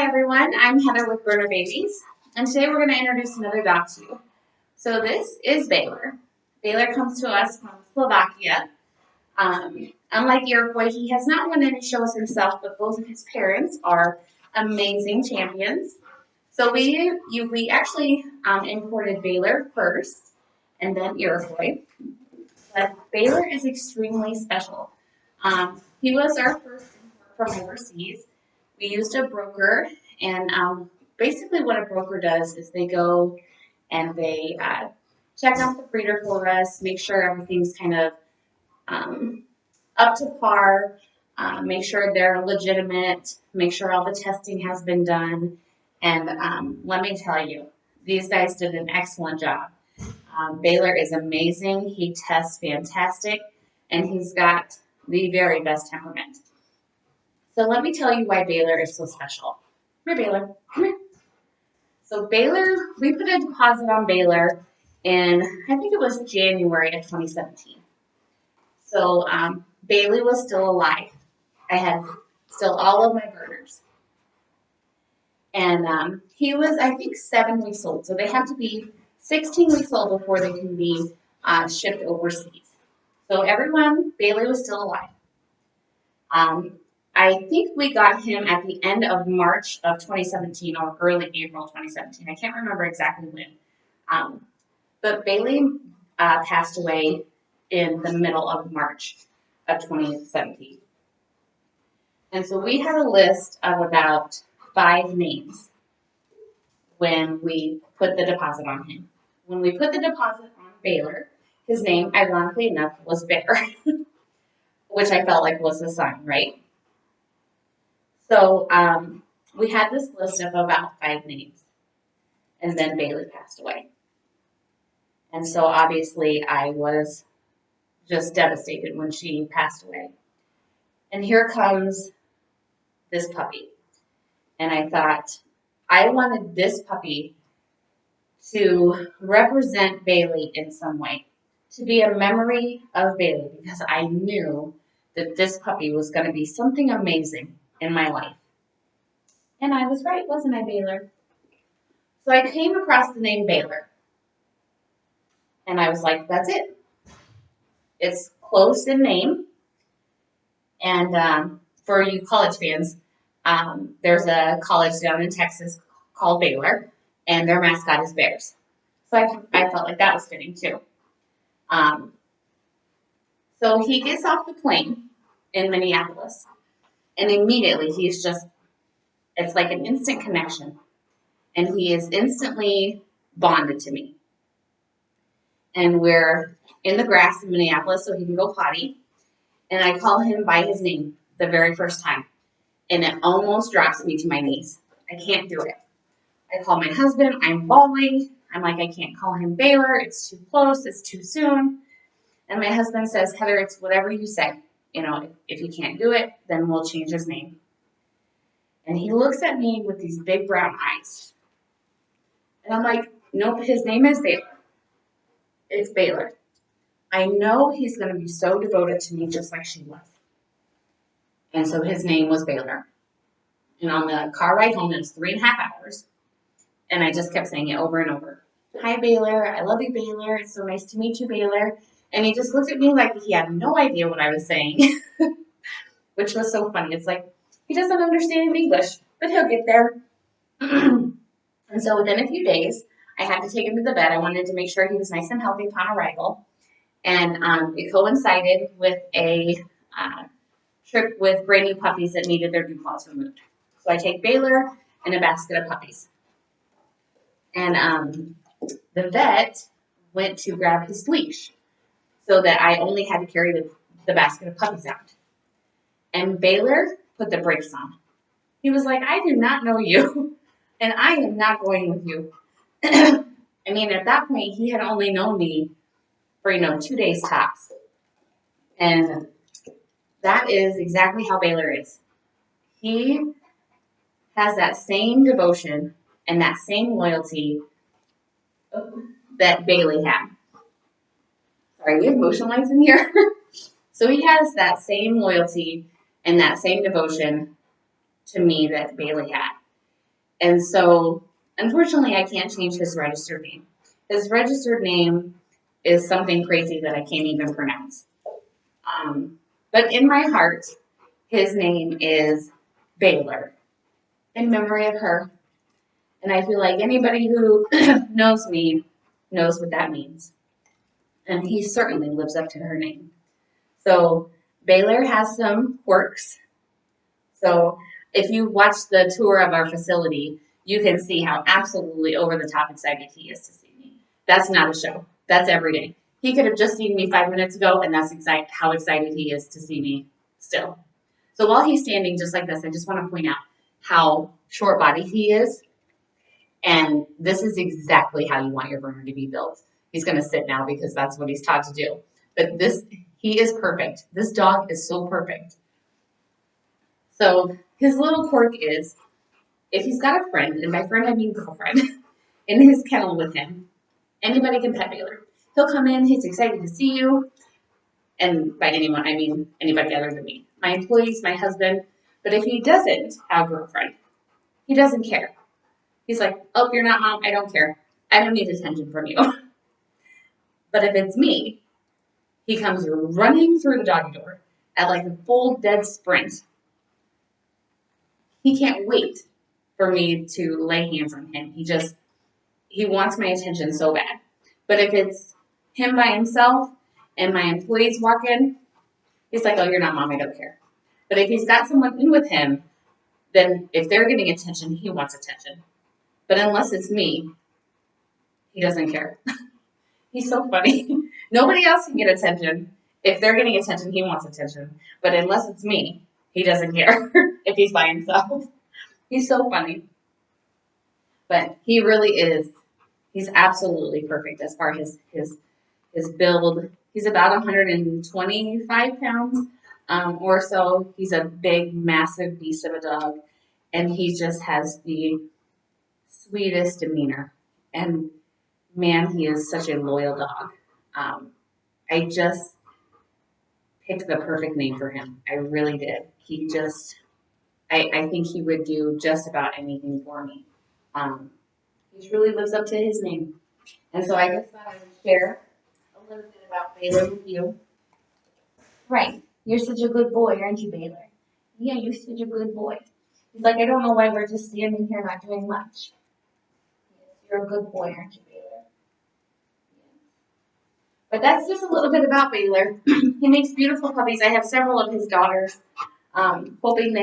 Hi everyone, I'm Heather with Berner Babies, and today we're going to introduce another dog to you. So this is Baylor. Baylor comes to us from Slovakia. Unlike Iroquois, he has not won any shows himself, but both of his parents are amazing champions. So we actually imported Baylor first, and then Iroquois. But Baylor is extremely special. He was our first import from overseas. We used a broker, and basically what a broker does is they go and they check out the breeder for us, make sure everything's kind of up to par, make sure they're legitimate, make sure all the testing has been done. And let me tell you, these guys did an excellent job. Baylor is amazing. He tests fantastic, and he's got the very best temperament. So let me tell you why Baylor is so special. Come here, Baylor. Come here. So Baylor, we put a deposit on Baylor in, I think it was January of 2017. So Bailey was still alive. I had still all of my Berners. And he was, I think, 7 weeks old. So they have to be 16 weeks old before they can be shipped overseas. So Bailey was still alive. I think we got him at the end of March of 2017 or early April 2017. I can't remember exactly when. But Bailey passed away in the middle of March of 2017. And so we had a list of about 5 names when we put the deposit on him. When we put the deposit on Baylor, his name, ironically enough, was Bear, which I felt like was a sign, right? So we had this list of about 5 names, and then Bailey passed away. And so obviously I was just devastated when she passed away. And here comes this puppy. And I thought, I wanted this puppy to represent Bailey in some way, to be a memory of Bailey, because I knew that this puppy was going to be something amazing in my life. And I was right, wasn't I, Baylor? So I came across the name Baylor. And I was like, that's it. It's close in name. And for you college fans, there's a college down in Texas called Baylor, and their mascot is bears. So I felt like that was fitting too. So he gets off the plane in Minneapolis, and immediately it's like an instant connection. And he is instantly bonded to me. And we're in the grass in Minneapolis so he can go potty. And I call him by his name the very first time. And it almost drops me to my knees. I can't do it. I call my husband. I'm bawling. I'm like, I can't call him Baylor. It's too close. It's too soon. And my husband says, Heather, it's whatever you say. You know, if you can't do it, then we'll change his name. And he looks at me with these big brown eyes. And I'm like, nope, his name is Baylor. It's Baylor. I know he's going to be so devoted to me just like she was. And so his name was Baylor. And on the car ride home, it was 3.5 hours. And I just kept saying it over and over. Hi, Baylor. I love you, Baylor. It's so nice to meet you, Baylor. And he just looked at me like he had no idea what I was saying, which was so funny. It's like, he doesn't understand English, but he'll get there. And so within a few days, I had to take him to the vet. I wanted to make sure he was nice and healthy upon arrival. And it coincided with a trip with brand new puppies that needed their dew claws removed. So I take Baylor and a basket of puppies. And the vet went to grab his leash so that I only had to carry the basket of puppies out. And Baylor put the brakes on. He was like, I do not know you, and I am not going with you. I mean, at that point, he had only known me for, 2 days tops. And that is exactly how Baylor is. He has that same devotion and that same loyalty that Bailey had. Sorry, we have motion lights in here. So he has that same loyalty and that same devotion to me that Bailey had. And so, unfortunately, I can't change his registered name. His registered name is something crazy that I can't even pronounce. But in my heart, his name is Baylor, in memory of her. And I feel like anybody who knows me knows what that means. And he certainly lives up to her name. So Baylor has some quirks. So if you watch the tour of our facility, you can see how absolutely over the top excited he is to see me. That's not a show. That's every day. He could have just seen me 5 minutes ago, and that's how excited he is to see me still. So while he's standing just like this, I just want to point out how short-bodied he is. And this is exactly how you want your Berner to be built. He's going to sit now because that's what he's taught to do. But he is perfect. This dog is so perfect. So his little quirk is, if he's got a friend, and by friend I mean girlfriend, in his kennel with him, anybody can pet Baylor. He'll come in, he's excited to see you, and by anyone I mean anybody other than me. My employees, my husband, but if he doesn't have a girlfriend, he doesn't care. He's like, oh, you're not mom, I don't care. I don't need attention from you. But if it's me, he comes running through the doggy door at like a full dead sprint. He can't wait for me to lay hands on him. He wants my attention so bad. But if it's him by himself and my employees walk in, he's like, oh, you're not mom, I don't care. But if he's got someone in with him, then if they're getting attention, he wants attention. But unless it's me, he doesn't care. He's so funny. Nobody else can get attention. If they're getting attention, he wants attention. But unless it's me, he doesn't care if he's by himself. He's so funny. But he really is. He's absolutely perfect as far as his build. He's about 125 pounds or so. He's a big, massive beast of a dog. And he just has the sweetest demeanor. And man, he is such a loyal dog. I just picked the perfect name for him. I really did. I think he would do just about anything for me. He really lives up to his name. And so I just thought I would share a little bit about Baylor with you. Right. You're such a good boy, aren't you, Baylor? Yeah, you're such a good boy. He's like, I don't know why we're just standing here not doing much. Yes, you're a good boy, aren't you, Baylor? But that's just a little bit about Baylor. He makes beautiful puppies. I have several of his daughters, hoping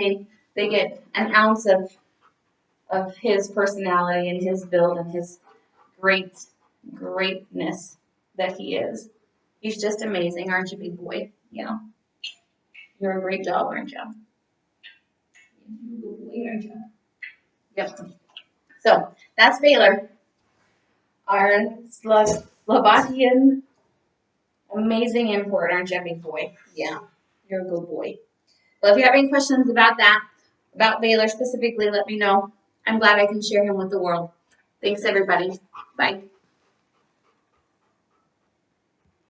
they get an ounce of his personality and his build and his greatness that he is. He's just amazing, aren't you, big boy? Yeah. You're a great dog, aren't you? You're a good boy, aren't you? Yep. So that's Baylor, our Slovakian amazing import, aren't you, big boy? Yeah, you're a good boy. Well, if you have any questions about that, about Baylor specifically, let me know. I'm glad I can share him with the world. Thanks, everybody. Bye.